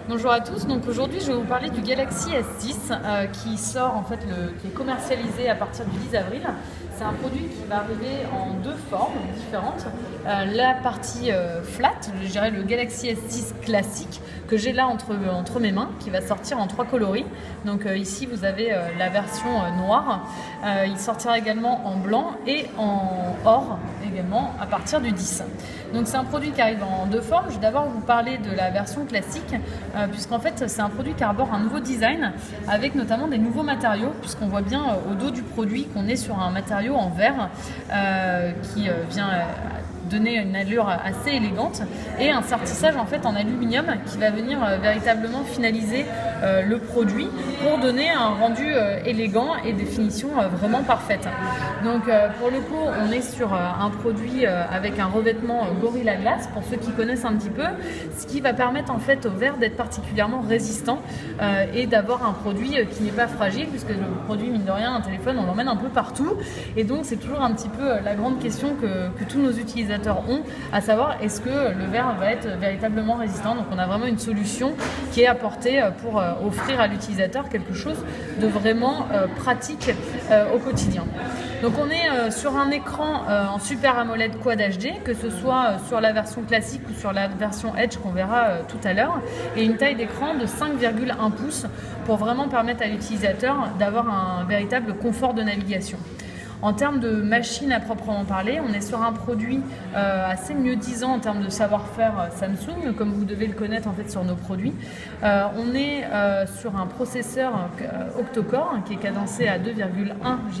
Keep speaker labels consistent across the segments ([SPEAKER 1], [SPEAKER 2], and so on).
[SPEAKER 1] Bonjour à tous, donc aujourd'hui je vais vous parler du Galaxy S10 qui sort en fait, qui est commercialisé à partir du 10 avril. C'est un produit qui va arriver en deux formes différentes. La partie flat, je dirais le Galaxy S10 classique que j'ai là entre mes mains, qui va sortir en trois coloris. Donc ici vous avez la version noire. Il sortira également en blanc et en or également à partir du 10. Donc c'est un produit qui arrive en deux formes. Je vais d'abord vous parler de la version classique, puisqu'en fait c'est un produit qui arbore un nouveau design avec notamment des nouveaux matériaux, puisqu'on voit bien au dos du produit qu'on est sur un matériau en verre qui vient donner une allure assez élégante et un sertissage en fait en aluminium qui va venir véritablement finaliser le produit pour donner un rendu élégant et des finitions vraiment parfaites. Donc pour le coup on est sur un produit avec un revêtement Gorilla Glass pour ceux qui connaissent un petit peu, ce qui va permettre en fait au verre d'être particulièrement résistant et d'avoir un produit qui n'est pas fragile, puisque le produit mine de rien, un téléphone on l'emmène un peu partout et donc c'est toujours un petit peu la grande question que tous nos utilisateurs ont, à savoir est-ce que le verre va être véritablement résistant. Donc on a vraiment une solution qui est apportée pour offrir à l'utilisateur quelque chose de vraiment pratique au quotidien. Donc on est sur un écran en Super AMOLED Quad HD, que ce soit sur la version classique ou sur la version Edge qu'on verra tout à l'heure, et une taille d'écran de 5,1 pouces pour vraiment permettre à l'utilisateur d'avoir un véritable confort de navigation. En termes de machine à proprement parler, on est sur un produit assez mieux-disant en termes de savoir-faire Samsung, comme vous devez le connaître en fait sur nos produits. On est sur un processeur octa-core qui est cadencé à 2,1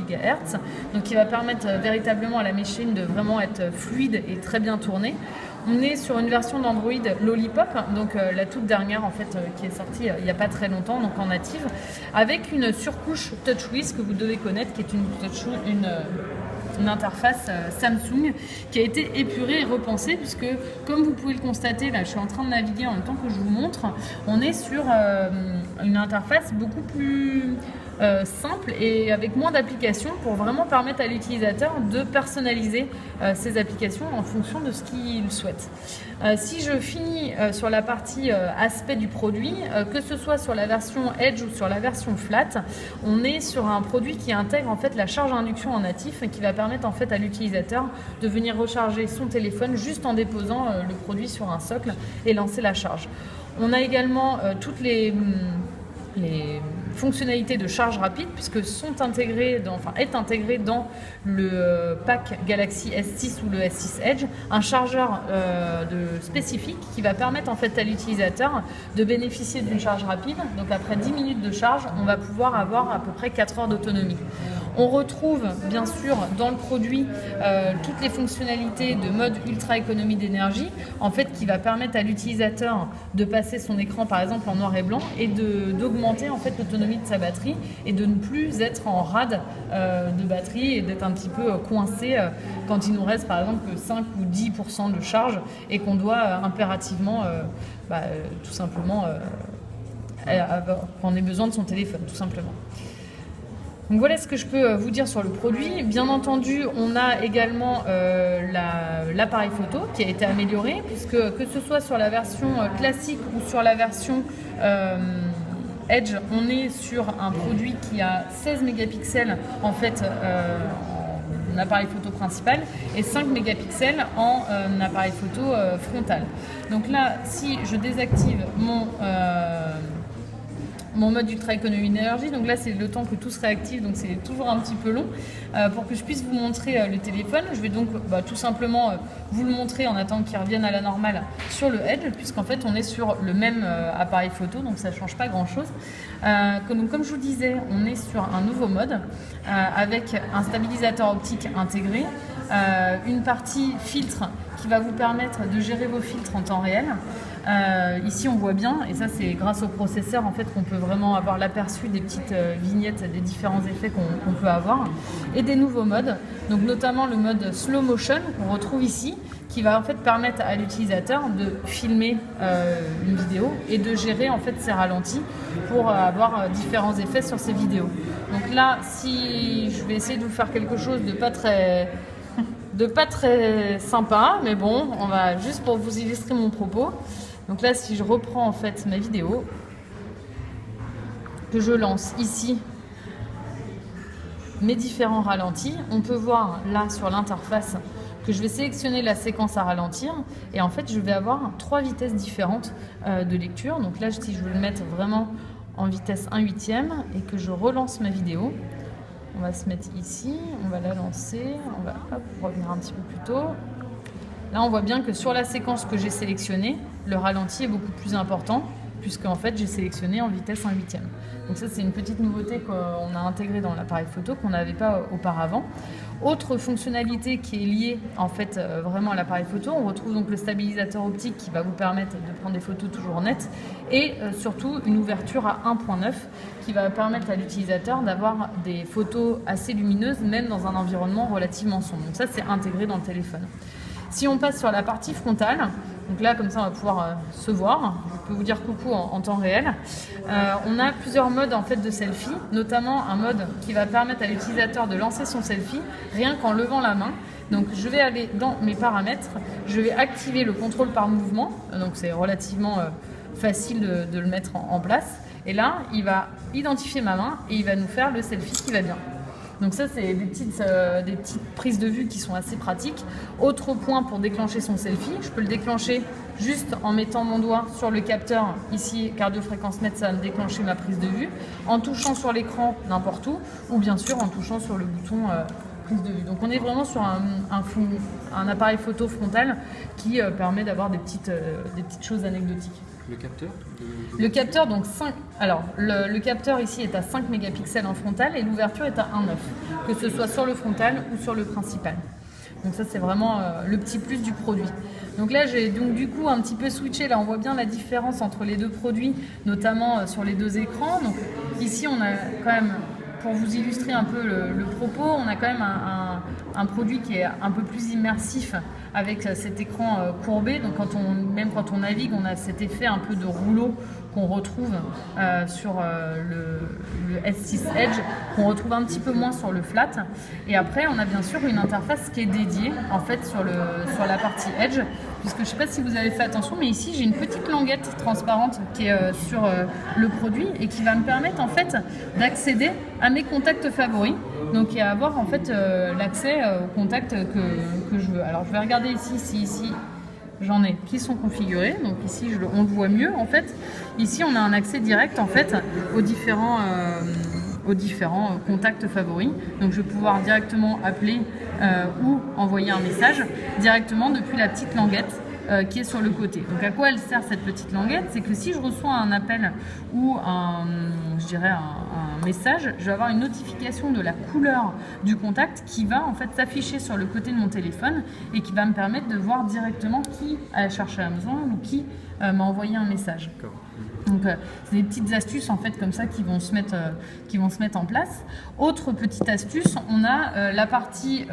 [SPEAKER 1] GHz, donc qui va permettre véritablement à la machine de vraiment être fluide et très bien tournée. On est sur une version d'Android Lollipop, donc la toute dernière en fait qui est sortie il n'y a pas très longtemps, donc en native, avec une surcouche TouchWiz que vous devez connaître, qui est une interface Samsung qui a été épurée et repensée, puisque comme vous pouvez le constater, là je suis en train de naviguer en même temps que je vous montre, on est sur une interface beaucoup plus simple et avec moins d'applications pour vraiment permettre à l'utilisateur de personnaliser ses applications en fonction de ce qu'il souhaite. Si je finis sur la partie aspect du produit, que ce soit sur la version Edge ou sur la version Flat, on est sur un produit qui intègre en fait la charge à induction en natif et qui va permettre en fait à l'utilisateur de venir recharger son téléphone juste en déposant le produit sur un socle et lancer la charge. On a également toutes les fonctionnalités de charge rapide, puisque est intégré dans le pack Galaxy S6 ou le S6 Edge un chargeur spécifique qui va permettre en fait à l'utilisateur de bénéficier d'une charge rapide. Donc après 10 minutes de charge, on va pouvoir avoir à peu près 4 heures d'autonomie. On retrouve bien sûr dans le produit toutes les fonctionnalités de mode ultra économie d'énergie, en fait qui va permettre à l'utilisateur de passer son écran par exemple en noir et blanc et d'augmenter en fait l'autonomie de sa batterie et de ne plus être en rade de batterie et d'être un petit peu coincé quand il nous reste par exemple que 5 ou 10% de charge et qu'on doit impérativement tout simplement qu'on ait besoin de son téléphone tout simplement. Donc voilà ce que je peux vous dire sur le produit. Bien entendu, on a également l'appareil photo qui a été amélioré, puisque que ce soit sur la version classique ou sur la version Edge, on est sur un produit qui a 16 mégapixels en fait en appareil photo principal et 5 mégapixels en appareil photo frontal. Donc là, si je désactive mon mode ultra économie d'énergie, donc là c'est le temps que tout se réactive, donc c'est toujours un petit peu long. Pour que je puisse vous montrer le téléphone, je vais donc tout simplement vous le montrer en attendant qu'il revienne à la normale sur le Edge, puisqu'en fait on est sur le même appareil photo, donc ça ne change pas grand chose. Donc, comme je vous disais, on est sur un nouveau mode avec un stabilisateur optique intégré, une partie filtre qui va vous permettre de gérer vos filtres en temps réel. Ici on voit bien, et ça c'est grâce au processeur en fait qu'on peut vraiment avoir l'aperçu des petites vignettes des différents effets qu'on peut avoir, et des nouveaux modes, donc notamment le mode slow motion qu'on retrouve ici, qui va en fait permettre à l'utilisateur de filmer une vidéo et de gérer en fait ses ralentis pour avoir différents effets sur ses vidéos. Donc là, si je vais essayer de vous faire quelque chose de pas très sympa, mais bon, on va juste pour vous illustrer mon propos. Donc là, si je reprends en fait ma vidéo, que je lance ici mes différents ralentis, on peut voir là sur l'interface que je vais sélectionner la séquence à ralentir et en fait je vais avoir 3 vitesses différentes de lecture. Donc là, si je veux le mettre vraiment en vitesse 1/8 et que je relance ma vidéo, on va se mettre ici, on va la lancer, on va revenir un petit peu plus tôt. Là, on voit bien que sur la séquence que j'ai sélectionnée, le ralenti est beaucoup plus important puisque en fait j'ai sélectionné en vitesse 1/8. Donc ça, c'est une petite nouveauté qu'on a intégrée dans l'appareil photo qu'on n'avait pas auparavant. Autre fonctionnalité qui est liée en fait vraiment à l'appareil photo, on retrouve donc le stabilisateur optique qui va vous permettre de prendre des photos toujours nettes et surtout une ouverture à 1.9 qui va permettre à l'utilisateur d'avoir des photos assez lumineuses même dans un environnement relativement sombre. Donc ça, c'est intégré dans le téléphone. Si on passe sur la partie frontale, donc là comme ça on va pouvoir se voir, je peux vous dire coucou en temps réel. On a plusieurs modes en fait de selfie, notamment un mode qui va permettre à l'utilisateur de lancer son selfie rien qu'en levant la main. Donc je vais aller dans mes paramètres, je vais activer le contrôle par mouvement, donc c'est relativement facile de le mettre en place. Et là, il va identifier ma main et il va nous faire le selfie qui va bien. Donc ça, c'est des petites prises de vue qui sont assez pratiques. Autre point pour déclencher son selfie, je peux le déclencher juste en mettant mon doigt sur le capteur, ici, cardio-fréquence-mètre, ça va me déclencher ma prise de vue, en touchant sur l'écran n'importe où, ou bien sûr en touchant sur le bouton prise de vue. Donc on est vraiment sur un appareil photo frontal qui permet d'avoir des petites choses anecdotiques.
[SPEAKER 2] Le capteur
[SPEAKER 1] Le capteur, donc le capteur ici est à 5 mégapixels en frontal et l'ouverture est à 1.9, que ce soit sur le frontal ou sur le principal. Donc ça, c'est vraiment le petit plus du produit. Donc là, j'ai donc du coup un petit peu switché. Là, on voit bien la différence entre les deux produits, notamment sur les deux écrans. Donc ici, on a quand même, pour vous illustrer un peu le propos, on a quand même un produit qui est un peu plus immersif avec cet écran courbé. Donc même quand on navigue, on a cet effet un peu de rouleau qu'on retrouve sur le S6 Edge, qu'on retrouve un petit peu moins sur le flat. Et après, on a bien sûr une interface qui est dédiée en fait sur la partie Edge, puisque je ne sais pas si vous avez fait attention, mais ici j'ai une petite languette transparente qui est sur le produit et qui va me permettre en fait d'accéder à mes contacts favoris, donc et à avoir en fait l'accès aux contacts que je veux. Alors je vais regarder ici si ici j'en ai qui sont configurés, donc ici on le voit mieux en fait. Ici on a un accès direct en fait aux différents contacts favoris, donc je vais pouvoir directement appeler ou envoyer un message directement depuis la petite languette qui est sur le côté. Donc à quoi elle sert cette petite languette? C'est que si je reçois un appel ou un message, je vais avoir une notification de la couleur du contact qui va en fait s'afficher sur le côté de mon téléphone et qui va me permettre de voir directement qui a cherché Amazon ou qui m'a envoyé un message. Donc c'est des petites astuces en fait comme ça qui vont se mettre en place. Autre petite astuce, on a la partie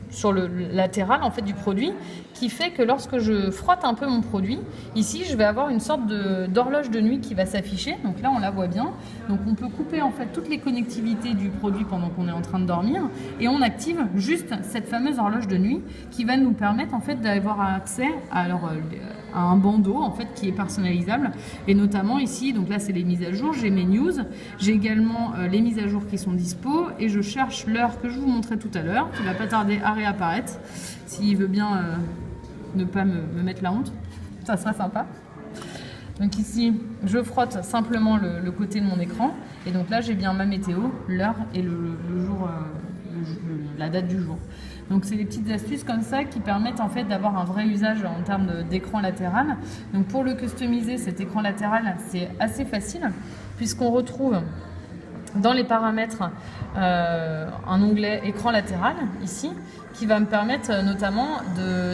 [SPEAKER 1] sur le latéral en fait du produit qui fait que lorsque je frotte un peu mon produit, ici je vais avoir une sorte d'horloge de nuit qui va s'afficher. Donc là on la voit bien. Donc on peut couper en fait toutes les connectivités du produit pendant qu'on est en train de dormir et on active juste cette fameuse horloge de nuit qui va nous permettre en fait d'avoir accès à un bandeau en fait qui est personnalisable et notamment ici, donc là c'est les mises à jour, j'ai mes news, j'ai également les mises à jour qui sont dispo et je cherche l'heure que je vous montrais tout à l'heure qui va pas tarder à réapparaître s'il veut bien ne pas me mettre la honte, ça serait sympa. Donc ici je frotte simplement le côté de mon écran et donc là j'ai bien ma météo, l'heure et le jour, la date du jour. Donc c'est des petites astuces comme ça qui permettent en fait d'avoir un vrai usage en termes d'écran latéral. Donc pour le customiser, cet écran latéral, c'est assez facile puisqu'on retrouve dans les paramètres un onglet écran latéral ici qui va me permettre notamment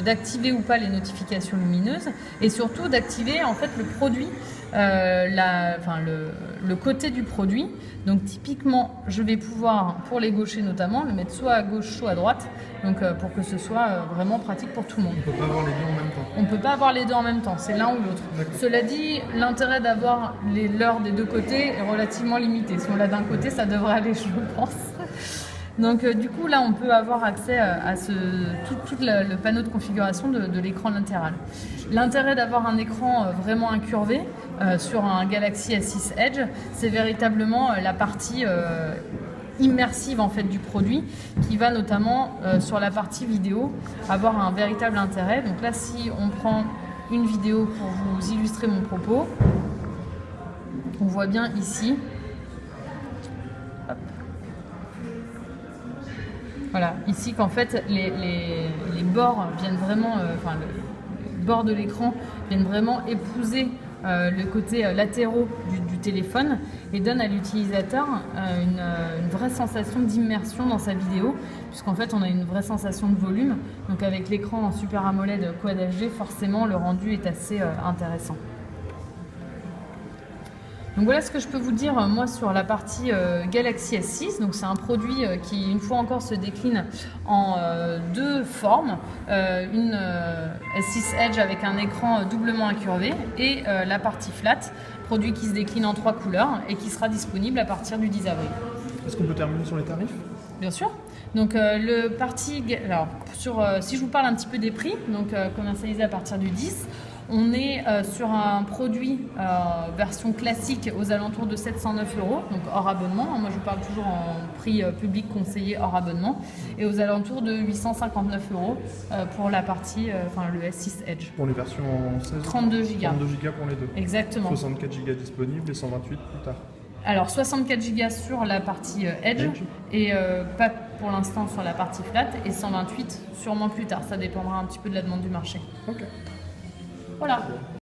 [SPEAKER 1] d'activer ou pas les notifications lumineuses et surtout d'activer en fait le produit, le côté du produit. Donc typiquement je vais pouvoir pour les gauchers notamment le mettre soit à gauche soit à droite, donc pour que ce soit vraiment pratique pour tout le monde.
[SPEAKER 2] On ne peut pas avoir les deux en même temps.
[SPEAKER 1] On ne peut pas avoir les deux en même temps, c'est l'un ou l'autre. Cela dit, l'intérêt d'avoir l'heure des deux côtés est relativement limité. Si on l'a d'un côté, ça devrait aller, je pense. Donc du coup là on peut avoir accès à tout le panneau de configuration de l'écran latéral. L'intérêt d'avoir un écran vraiment incurvé sur un Galaxy S6 Edge, c'est véritablement la partie immersive en fait du produit qui va notamment sur la partie vidéo avoir un véritable intérêt. Donc là si on prend une vidéo pour vous illustrer mon propos, on voit bien ici. Hop. Voilà, ici qu'en fait les bords viennent vraiment, enfin le bord de l'écran viennent vraiment épouser le côté latéraux du téléphone et donne à l'utilisateur une vraie sensation d'immersion dans sa vidéo, puisqu'en fait on a une vraie sensation de volume. Donc avec l'écran en Super AMOLED Quad HD, forcément le rendu est assez intéressant. Donc voilà ce que je peux vous dire moi sur la partie Galaxy S6. Donc c'est un produit qui une fois encore se décline en deux formes, une S6 Edge avec un écran doublement incurvé et la partie flat, produit qui se décline en 3 couleurs et qui sera disponible à partir du 10 avril.
[SPEAKER 2] Est-ce qu'on peut terminer sur les tarifs?
[SPEAKER 1] Bien sûr. Donc si je vous parle un petit peu des prix, donc commercialisé à partir du 10, on est sur un produit version classique aux alentours de 709 €, donc hors abonnement. Moi je vous parle toujours en prix public conseillé hors abonnement, et aux alentours de 859 € pour la partie, le S6 Edge.
[SPEAKER 2] Pour les versions 16
[SPEAKER 1] 32 Go.
[SPEAKER 2] 32 Go pour les deux.
[SPEAKER 1] Exactement.
[SPEAKER 2] 64 Go disponibles et 128 plus tard.
[SPEAKER 1] Alors 64 Go sur la partie Edge et pas pour l'instant sur la partie flat, et 128 sûrement plus tard. Ça dépendra un petit peu de la demande du marché.
[SPEAKER 2] Ok.
[SPEAKER 1] Voilà.